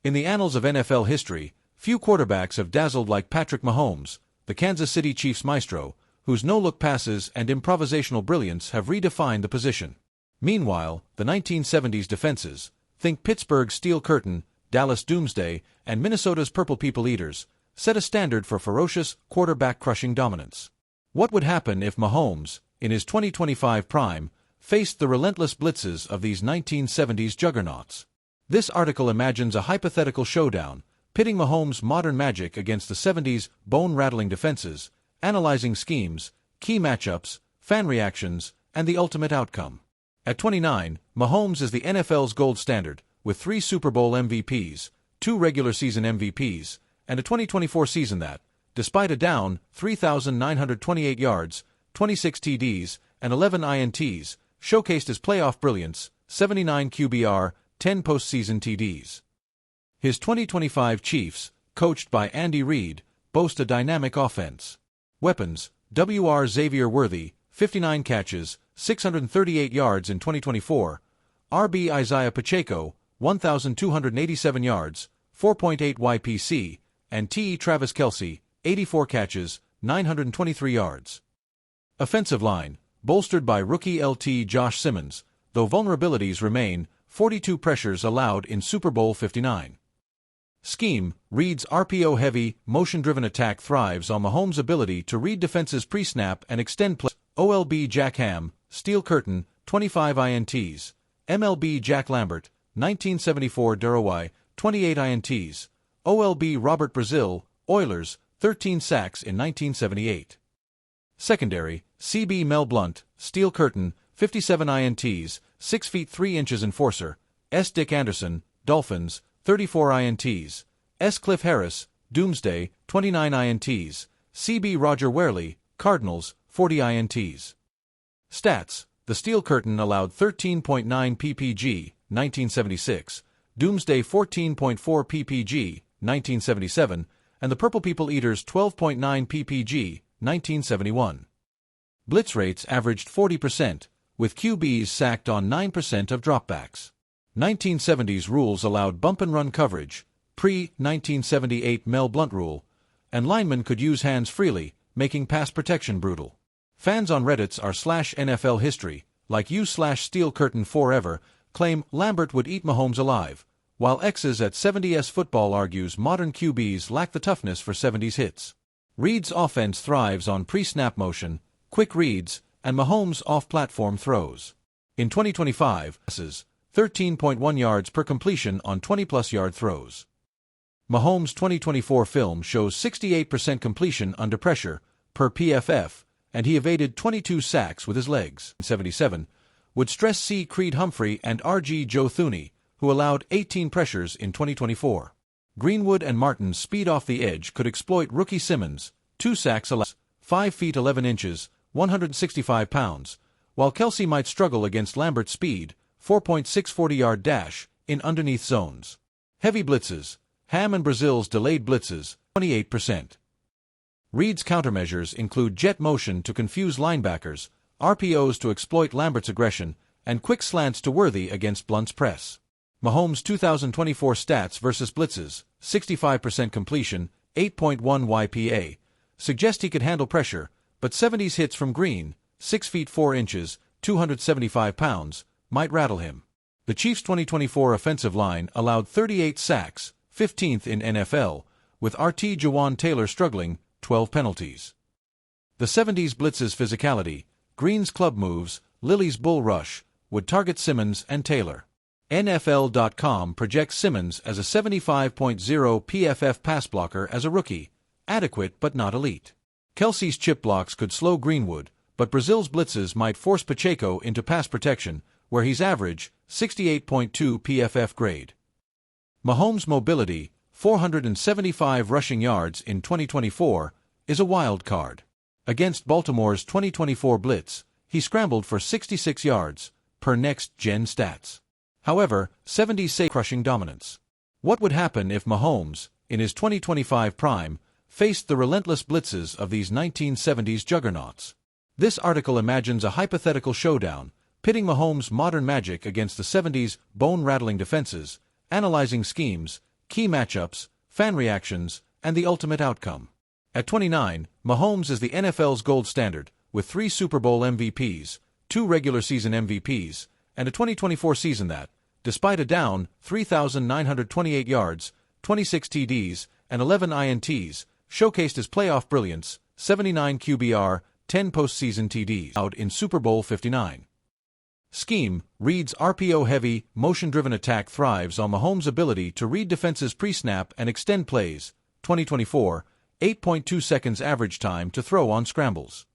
In the annals of NFL history, few quarterbacks have dazzled like Patrick Mahomes, the Kansas City Chiefs maestro, whose no-look passes and improvisational brilliance have redefined the position. Meanwhile, the 1970s defenses, think Pittsburgh's Steel Curtain, Dallas Doomsday, and Minnesota's Purple People Eaters, set a standard for ferocious, quarterback-crushing dominance. What would happen if Mahomes, in his 2025 prime, faced the relentless blitzes of these 1970s juggernauts? This article imagines a hypothetical showdown, pitting Mahomes' modern magic against the 70s bone-rattling defenses, analyzing schemes, key matchups, fan reactions, and the ultimate outcome. At 29, Mahomes is the NFL's gold standard, with 3 Super Bowl MVPs, 2 regular season MVPs, and a 2024 season that, despite a down 3,928 yards, 26 TDs, and 11 INTs, showcased his playoff brilliance, 79 QBR, 10 postseason TDs. His 2025 Chiefs, coached by Andy Reid, boast a dynamic offense. Weapons: Wr. Xavier Worthy, 59 catches, 638 yards in 2024, RB Isaiah Pacheco, 1,287 yards, 4.8 YPC, and T. Travis Kelce, 84 catches, 923 yards. Offensive line, bolstered by rookie LT Josh Simmons, though vulnerabilities remain, 42 pressures allowed in Super Bowl 59. Scheme: Reid's RPO-heavy, motion-driven attack thrives on Mahomes' ability to read defenses pre-snap and extend plays. OLB Jack Ham, Steel Curtain, 25 INTs. MLB Jack Lambert, 1974 Durowai, 28 INTs. OLB Robert Brazil, Oilers, 13 sacks in 1978. Secondary: CB Mel Blount, Steel Curtain, 57 INTs, 6 feet 3 inches enforcer. S. Dick Anderson, Dolphins, 34 INTs. S. Cliff Harris, Doomsday, 29 INTs. CB Roger Warely, Cardinals, 40 INTs. Stats: the Steel Curtain allowed 13.9 ppg, 1976, Doomsday 14.4 ppg, 1977, and the Purple People Eaters 12.9 ppg, 1971. Blitz rates averaged 40%, with QBs sacked on 9% of dropbacks. 1970s rules allowed bump-and-run coverage, pre-1978 Mel Blount rule, and linemen could use hands freely, making pass protection brutal. Fans on Reddit's r/NFL history, like u/Steel Curtain forever, claim Lambert would eat Mahomes alive, while X's at 70s Football argues modern QBs lack the toughness for 70s hits. Reid's offense thrives on pre-snap motion, quick reads, and Mahomes' off-platform throws. In 2025, 13.1 yards per completion on 20-plus yard throws. Mahomes' 2024 film shows 68% completion under pressure, per PFF, and he evaded 22 sacks with his legs. 77 would stress C. Creed Humphrey and R.G. Joe Thuney, who allowed 18 pressures in 2024. Greenwood and Martin's speed off the edge could exploit rookie Simmons, 2 sacks allowed, 5 feet 11 inches, 165 pounds, while Kelce might struggle against Lambert's speed, 4.640-yard dash, in underneath zones. Heavy blitzes: Ham and Brazil's delayed blitzes, 28%. Reid's countermeasures include jet motion to confuse linebackers, RPOs to exploit Lambert's aggression, and quick slants to Worthy against Blount's press. Mahomes' 2024 stats versus blitzes, 65% completion, 8.1 YPA, suggest he could handle pressure, but 70s hits from Green, 6 feet 4 inches, 275 pounds, might rattle him. The Chiefs' 2024 offensive line allowed 38 sacks, 15th in NFL, with RT Jawan Taylor struggling, 12 penalties. The 70s Blitz's physicality, Green's club moves, Lilly's bull rush, would target Simmons and Taylor. NFL.com projects Simmons as a 75.0 PFF pass blocker as a rookie, adequate but not elite. Kelce's chip blocks could slow Greenwood, but Brazil's blitzes might force Pacheco into pass protection, where he's average, 68.2 PFF grade. Mahomes' mobility, 475 rushing yards in 2024, is a wild card. Against Baltimore's 2024 blitz, he scrambled for 66 yards, per next-gen stats. However, 70s say crushing dominance. What would happen if Mahomes, in his 2025 prime, faced the relentless blitzes of these 1970s juggernauts? This article imagines a hypothetical showdown, pitting Mahomes' modern magic against the 70s bone-rattling defenses, analyzing schemes, key matchups, fan reactions, and the ultimate outcome. At 29, Mahomes is the NFL's gold standard, with 3 Super Bowl MVPs, 2 regular season MVPs, and a 2024 season that, despite a down 3,928 yards, 26 TDs, and 11 INTs, showcased his playoff brilliance, 79 QBR, 10 postseason TDs, out in Super Bowl 59. Scheme, Reed's RPO-heavy, motion-driven attack thrives on Mahomes' ability to read defenses pre-snap and extend plays, 2024, 8.2 seconds average time to throw on scrambles.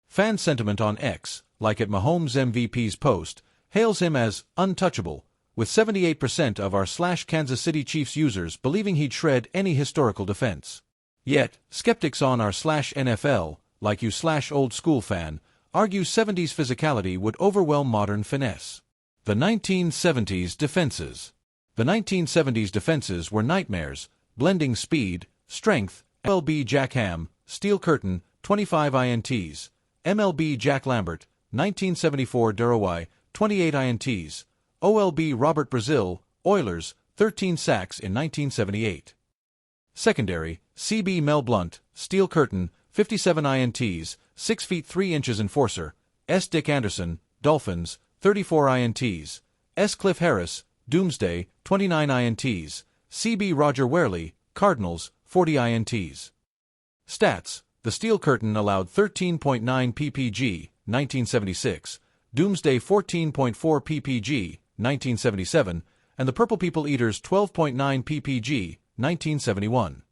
Fan sentiment on X, like at Mahomes' MVP's post, hails him as untouchable, with 78% of our /Kansas City Chiefs users believing he'd shred any historical defense. Yet, skeptics on our /NFL, like you /old school fan, argue 70s physicality would overwhelm modern finesse. The 1970s defenses. The 1970s defenses were nightmares, blending speed, strength, MLB Jack Ham, Steel Curtain, 25 INTs, MLB Jack Lambert, 1974 Durawai, 28 INTs, OLB Robert Brazil, Oilers, 13 sacks in 1978. Secondary, CB Mel Blount, Steel Curtain, 57 INTs, 6 feet 3 inches enforcer, S. Dick Anderson, Dolphins, 34 INTs, S. Cliff Harris, Doomsday, 29 INTs, CB Roger Warely, Cardinals, 40 INTs. Stats, the Steel Curtain allowed 13.9 ppg, 1976, Doomsday 14.4 ppg, 1977, and the Purple People Eaters 12.9 ppg, 1971.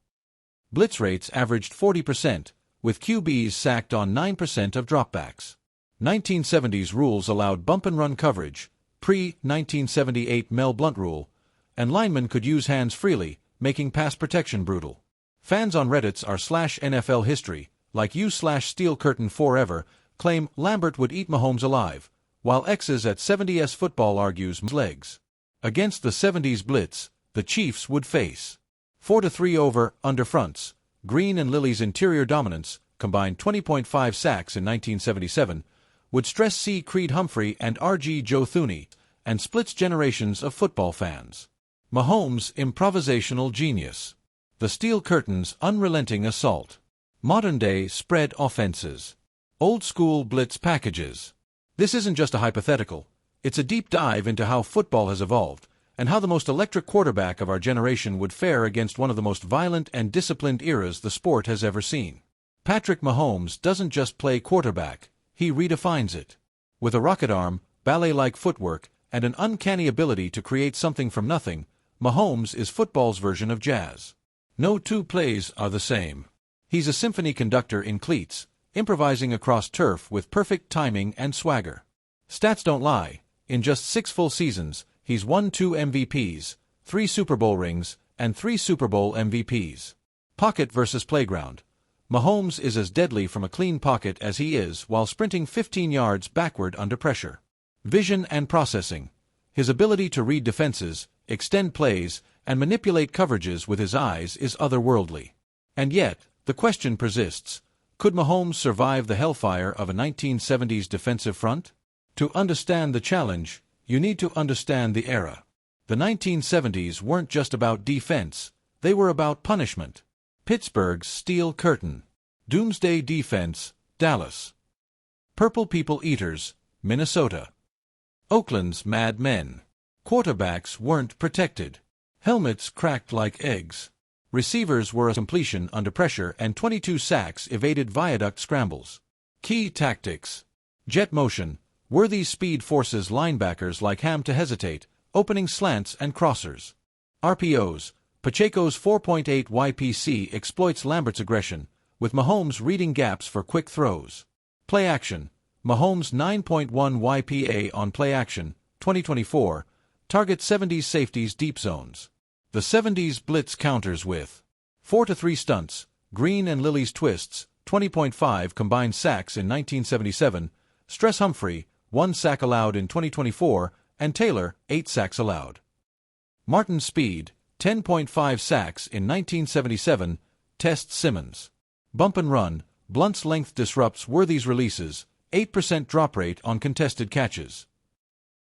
Blitz rates averaged 40%, with QBs sacked on 9% of dropbacks. 1970s rules allowed bump-and-run coverage, pre-1978 Mel Blount rule, and linemen could use hands freely, making pass protection brutal. Fans on Reddit's r/NFL history, like you/Steel Curtain forever, claim Lambert would eat Mahomes alive, while X's at 70s Football argues legs. Against the 70s Blitz, the Chiefs would face 4-3 over/under fronts. Green and Lilly's interior dominance, combined 20.5 sacks in 1977, would stress C. Creed Humphrey and R.G. Joe Thuney, and splits generations of football fans. Mahomes' improvisational genius. The Steel Curtain's unrelenting assault. Modern-day spread offenses. Old-school blitz packages. This isn't just a hypothetical. It's a deep dive into how football has evolved, and how the most electric quarterback of our generation would fare against one of the most violent and disciplined eras the sport has ever seen. Patrick Mahomes doesn't just play quarterback, he redefines it. With a rocket arm, ballet-like footwork, and an uncanny ability to create something from nothing, Mahomes is football's version of jazz. No two plays are the same. He's a symphony conductor in cleats, improvising across turf with perfect timing and swagger. Stats don't lie. In just 6 full seasons, he's won 2 MVPs, 3 Super Bowl rings, and 3 Super Bowl MVPs. Pocket versus playground. Mahomes is as deadly from a clean pocket as he is while sprinting 15 yards backward under pressure. Vision and processing. His ability to read defenses, extend plays, and manipulate coverages with his eyes is otherworldly. And yet, the question persists. Could Mahomes survive the hellfire of a 1970s defensive front? To understand the challenge, you need to understand the era. The 1970s weren't just about defense, they were about punishment. Pittsburgh's Steel Curtain. Doomsday Defense, Dallas. Purple People Eaters, Minnesota. Oakland's Mad Men. Quarterbacks weren't protected. Helmets cracked like eggs. Receivers were a completion under pressure and 22 sacks evaded viaduct scrambles. Key tactics. Jet motion. Worthy speed forces linebackers like Ham to hesitate, opening slants and crossers. RPOs. Pacheco's 4.8 YPC exploits Lambert's aggression, with Mahomes reading gaps for quick throws. Play action. Mahomes' 9.1 YPA on play action, 2024, targets 70s safeties deep zones. The 70s Blitz counters with 4-3 stunts, Green and Lilly's twists, 20.5 combined sacks in 1977, stress Humphrey, 1 sack allowed in 2024, and Taylor, 8 sacks allowed. Martin's speed, 10.5 sacks in 1977, tests Simmons. Bump and run, Blunt's length disrupts Worthy's releases, 8% drop rate on contested catches.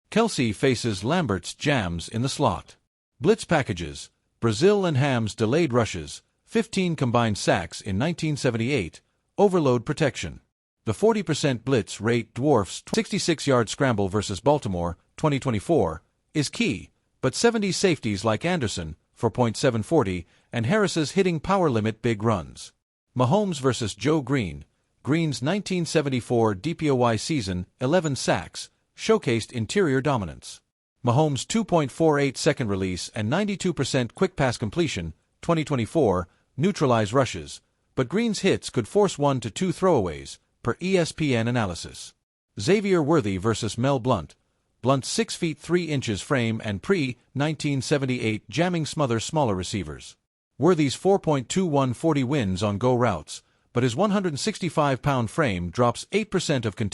Kelsey faces Lambert's jams in the slot. Blitz packages, Brazil and Ham's delayed rushes, 15 combined sacks in 1978, overload protection. The 40% blitz rate dwarfs 66-yard scramble versus Baltimore, 2024, is key, but 70s safeties like Anderson, for .740, and Harris's hitting power limit big runs. Mahomes versus Joe Green. Green's 1974 DPOY season, 11 sacks, showcased interior dominance. Mahomes' 2.48-second release and 92% quick pass completion, 2024, neutralize rushes, but Green's hits could force 1 to 2 throwaways, per ESPN analysis. Xavier Worthy versus Mel Blount. Blount's 6 feet 3 inches frame and pre-1978 jamming smothers smaller receivers. Worthy's 4.21 40 wins on go routes, but his 165-pound frame drops 8% of